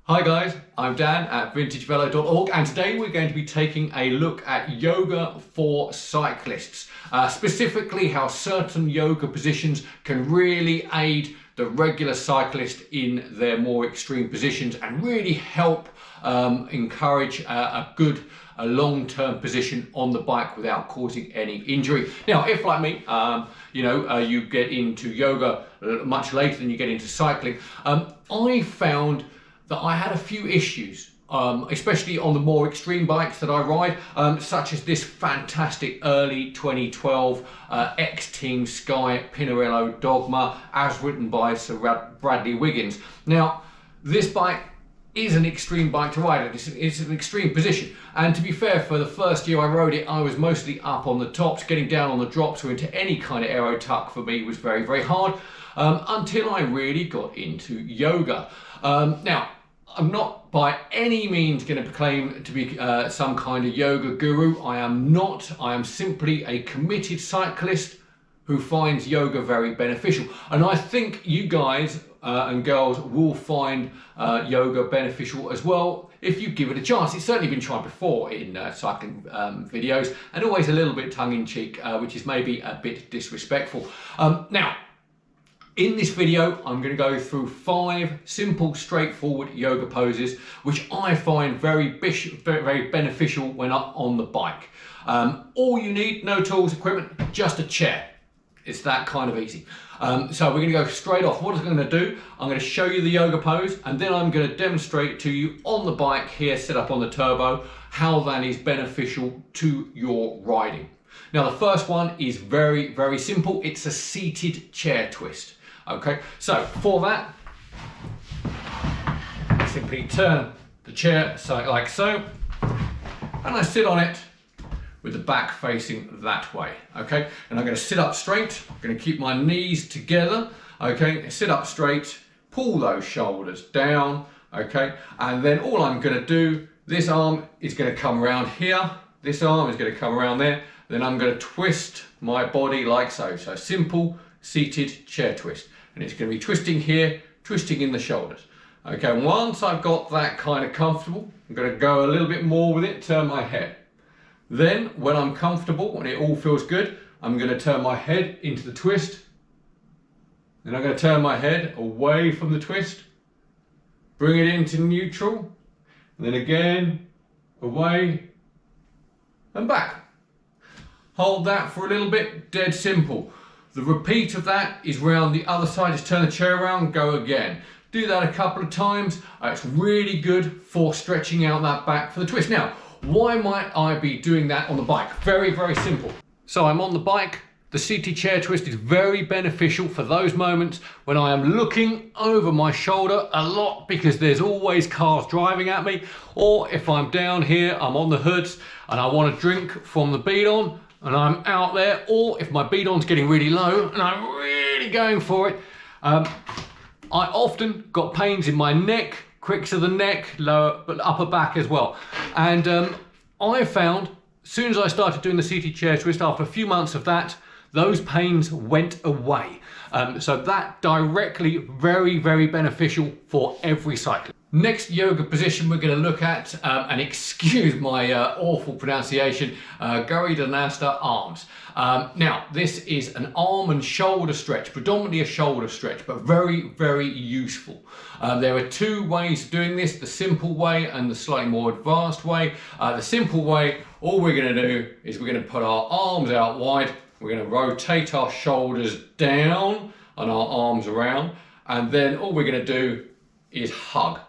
Hi guys, I'm Dan at vintagevelo.org and today we're going to be taking a look at yoga for cyclists. Specifically how certain yoga positions can really aid the regular cyclist in their more extreme positions and really help encourage a good long-term position on the bike without causing any injury. Now, if like me, you get into yoga much later than you get into cycling, I found that I had a few issues, especially on the more extreme bikes that I ride, such as this fantastic early 2012 X-Team Sky Dogma, as written by Sir Bradley Wiggins. Now, this bike is an extreme bike to ride. It's an extreme position, and to be fair, for the first year I rode it, I was mostly up on the tops. Getting down on the drops or into any kind of aero tuck for me was very, very hard, until I really got into yoga. Now, I'm not by any means going to claim to be some kind of yoga guru. I am not. I am simply a committed cyclist who finds yoga very beneficial. And I think you guys and girls will find yoga beneficial as well if you give it a chance. It's certainly been tried before in cycling videos, and always a little bit tongue-in-cheek, which is maybe a bit disrespectful. Now, in this video, I'm going to go through 5 simple, straightforward yoga poses, which I find very beneficial when on the bike. All you need, no tools, equipment, just a chair. It's that kind of easy. So we're going to go straight off. What I'm going to do, I'm going to show you the yoga pose, and then I'm going to demonstrate to you on the bike here, set up on the turbo, how that is beneficial to your riding. Now, the first one is very, very simple. It's a seated chair twist. Okay, so for that, I simply turn the chair like so, and I sit on it with the back facing that way. Okay, and I'm going to sit up straight. I'm going to keep my knees together. Okay, sit up straight, pull those shoulders down. Okay, and then all I'm going to do, this arm is going to come around here, this arm is going to come around there, then I'm going to twist my body like so. So simple seated chair twist. And it's going to be twisting here, twisting in the shoulders. Okay, and once I've got that kind of comfortable, I'm going to go a little bit more with it, turn my head. Then, when I'm comfortable and it all feels good, I'm going to turn my head into the twist. Then I'm going to turn my head away from the twist, bring it into neutral, and then again, away and back. Hold that for a little bit, dead simple. The repeat of that is round the other side. Just turn the chair around, go again. Do that a couple of times. It's really good for stretching out that back for the twist. Now, why might I be doing that on the bike? Very, very simple. So I'm on the bike. The seated chair twist is very beneficial for those moments when I am looking over my shoulder a lot because there's always cars driving at me, or if I'm down here, I'm on the hoods and I want to drink from the bidon, and I'm out there, or if my bidon's getting really low and I'm really going for it, I often got pains in my neck, cricks of the neck, lower, but upper back as well. And I found, as soon as I started doing the seated chair twist, after a few months of that, those pains went away. So that directly very, very beneficial for every cyclist. Next yoga position we're going to look at, and excuse my awful pronunciation, Garidanasta arms. Now, this is an arm and shoulder stretch, predominantly a shoulder stretch, but very, very useful. There are 2 ways of doing this, the simple way and the slightly more advanced way. The simple way, all we're going to do is we're going to put our arms out wide, we're going to rotate our shoulders down and our arms around, and then all we're going to do is hug.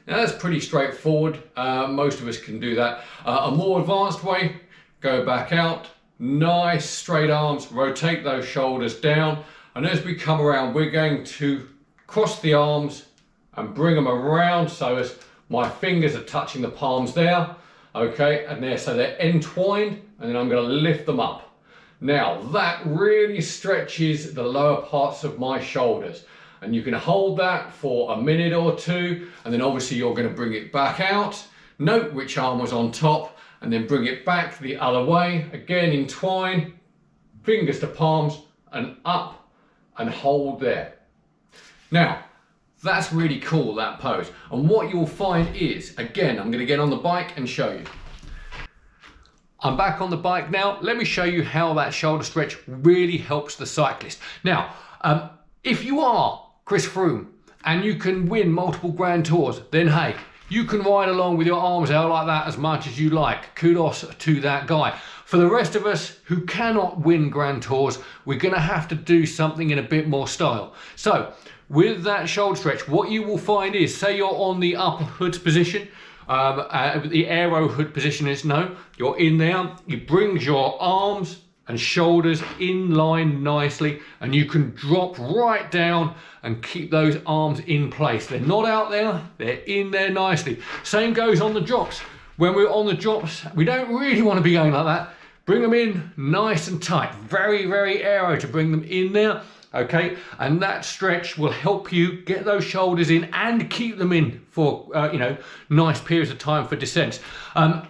Now that's pretty straightforward, most of us can do that. A more advanced way, go back out, nice straight arms, rotate those shoulders down, and as we come around we're going to cross the arms and bring them around so as my fingers are touching the palms there, okay, and there, so they're entwined, and then I'm going to lift them up. Now that really stretches the lower parts of my shoulders. And you can hold that for a minute or 2, and then obviously you're going to bring it back out, note which arm was on top, and then bring it back the other way, again entwine, fingers to palms, and up, and hold there. Now, That's really cool, that pose. And what you'll find is, again, I'm going to get on the bike and show you. I'm back on the bike now. Let me show you how that shoulder stretch really helps the cyclist. Now, if you are Chris Froome and you can win multiple Grand Tours, then hey, you can ride along with your arms out like that as much as you like. Kudos to that guy. For the rest of us who cannot win Grand Tours, we're going to have to do something in a bit more style. So, with that shoulder stretch, what you will find is, say you're on the upper hoods position, the aero hood position is no, you're in there, you bring your arms and shoulders in line nicely, and you can drop right down and keep those arms in place. They're not out there, they're in there nicely. Same goes on the drops. When we're on the drops, we don't really want to be going like that. Bring them in nice and tight, very, very aero to bring them in there. Okay, and that stretch will help you get those shoulders in and keep them in for nice periods of time for descents.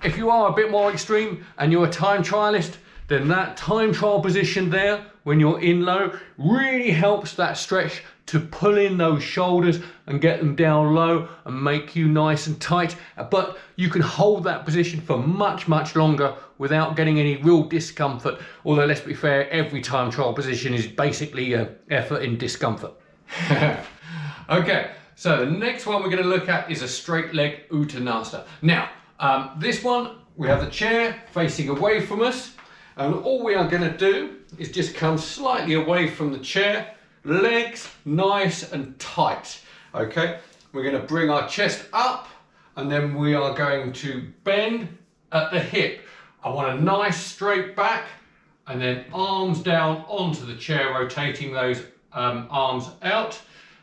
If you are a bit more extreme and you're a time trialist, then that time trial position there when you're in low really helps that stretch to pull in those shoulders and get them down low and make you nice and tight. But you can hold that position for much, much longer without getting any real discomfort. Although, let's be fair, every time trial position is basically effort in discomfort. Okay, so the next one we're going to look at is a straight leg Uttanasana. Now, this one, we have the chair facing away from us, and all we are going to do is just come slightly away from the chair, legs nice and tight. Okay, we're going to bring our chest up, and then we are going to bend at the hip. I want a nice straight back, and then arms down onto the chair, rotating those arms out.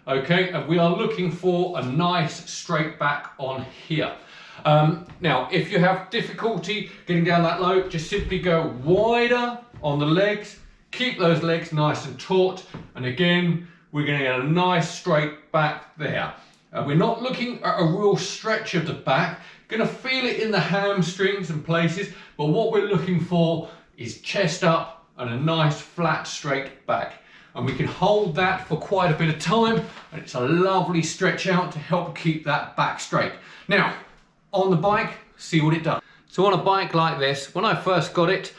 Okay, and we are looking for a nice straight back on here. Now, if you have difficulty getting down that low, just simply go wider on the legs, keep those legs nice and taut, and again, we're going to get a nice straight back there. We're not looking at a real stretch of the back, going to feel it in the hamstrings and places, but what we're looking for is chest up and a nice flat straight back. And we can hold that for quite a bit of time, and it's a lovely stretch out to help keep that back straight. Now, on the bike, see what it does. So on a bike like this, when I first got it,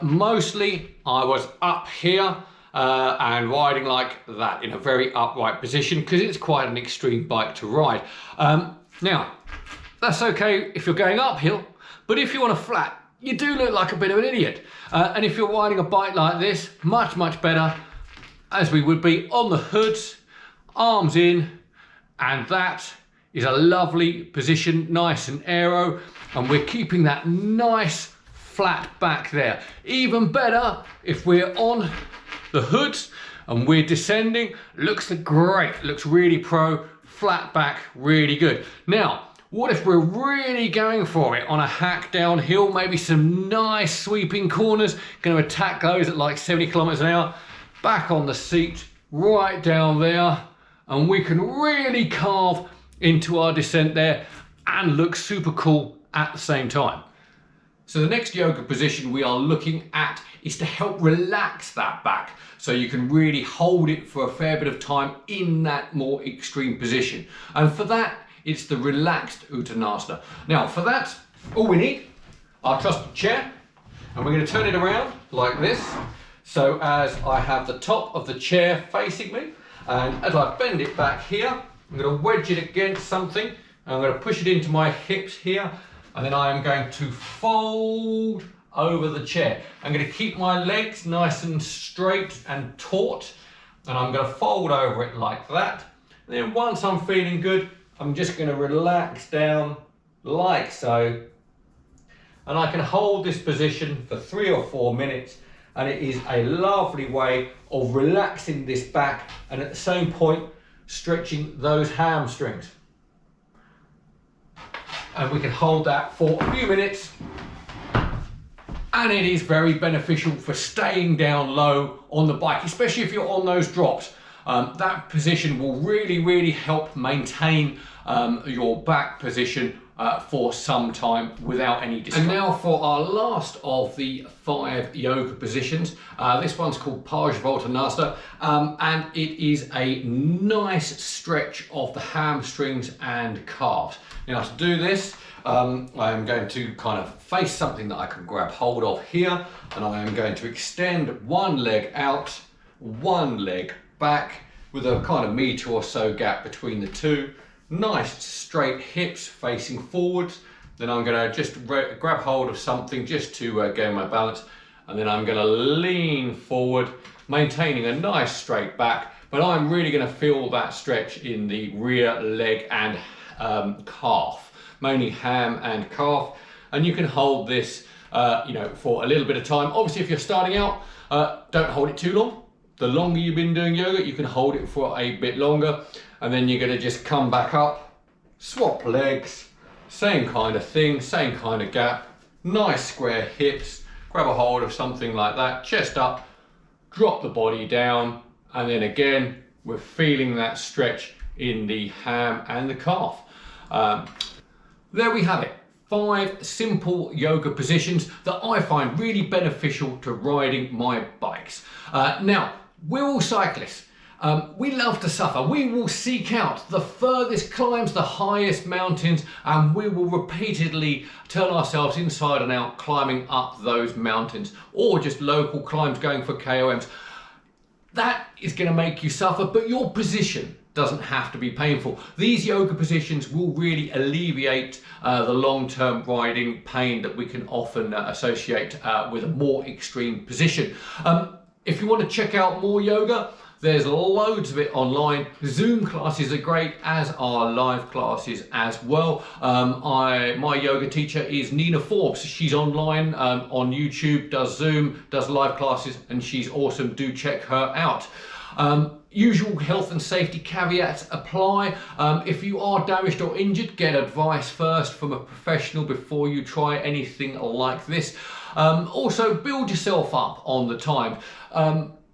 mostly I was up here and riding like that in a very upright position because it's quite an extreme bike to ride. Now, that's okay if you're going uphill, but if you want a flat, you do look like a bit of an idiot. And if you're riding a bike like this, much, much better, as we would be on the hoods, arms in, and that is a lovely position, nice and aero, and we're keeping that nice flat back there. Even better if we're on the hoods and we're descending, looks great, looks really pro, flat back, really good. Now, what if we're really going for it on a hack downhill, maybe some nice sweeping corners, going to attack those at like 70 kilometers an hour, back on the seat, right down there, and we can really carve into our descent there and look super cool at the same time. So the next yoga position we are looking at is to help relax that back so you can really hold it for a fair bit of time in that more extreme position. And for that, it's the relaxed Uttanasana. Now for that, all we need, our trusted chair, and we're going to turn it around like this. So as I have the top of the chair facing me, and as I bend it back here, I'm going to wedge it against something. I'm going to push it into my hips here, and then I am going to fold over the chair. I'm going to keep my legs nice and straight and taut, and I'm going to fold over it like that. And then once I'm feeling good, I'm just going to relax down like so. And I can hold this position for 3 or 4 minutes, and it is a lovely way of relaxing this back and at the same point stretching those hamstrings. And we can hold that for a few minutes, and it is very beneficial for staying down low on the bike, especially if you're on those drops. That position will really help maintain your back position for some time without any discomfort. And now for our last of the 5 yoga positions. This one's called Parsvatanasana, and it is a nice stretch of the hamstrings and calves. Now to do this, I am going to kind of face something that I can grab hold of here, and I am going to extend one leg out, one leg back, with a kind of metre or so gap between the two. Nice straight hips facing forwards. Then I'm going to just grab hold of something just to gain my balance, and then I'm going to lean forward, maintaining a nice straight back, but I'm really going to feel that stretch in the rear leg and calf, mainly ham and calf. And you can hold this for a little bit of time. Obviously if you're starting out, don't hold it too long. The longer you've been doing yoga, you can hold it for a bit longer, and then you're going to just come back up, swap legs, same kind of thing, same kind of gap, nice square hips, grab a hold of something like that, chest up, drop the body down, and then again we're feeling that stretch in the ham and the calf. There we have it. 5 simple yoga positions that I find really beneficial to riding my bikes. Now, we're all cyclists. We love to suffer. We will seek out the furthest climbs, the highest mountains, and we will repeatedly turn ourselves inside and out climbing up those mountains, or just local climbs going for KOMs. That is going to make you suffer, but your position doesn't have to be painful. These yoga positions will really alleviate the long-term riding pain that we can often associate with a more extreme position. If you want to check out more yoga, there's loads of it online. Zoom classes are great, as are live classes as well. My yoga teacher is Nina Forbes. She's online on YouTube, does Zoom, does live classes, and she's awesome. Do check her out. Usual health and safety caveats apply. If you are damaged or injured, get advice first from a professional before you try anything like this. Also, build yourself up on the time.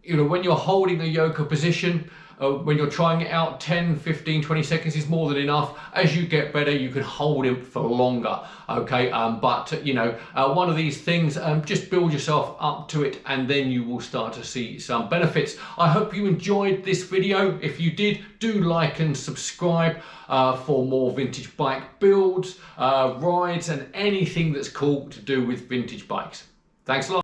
When you're holding a yoga position, when you're trying it out, 10, 15, 20 seconds is more than enough. As you get better, you can hold it for longer, okay? One of these things, just build yourself up to it, and then you will start to see some benefits. I hope you enjoyed this video. If you did, do like and subscribe for more vintage bike builds, rides, and anything that's cool to do with vintage bikes. Thanks a lot.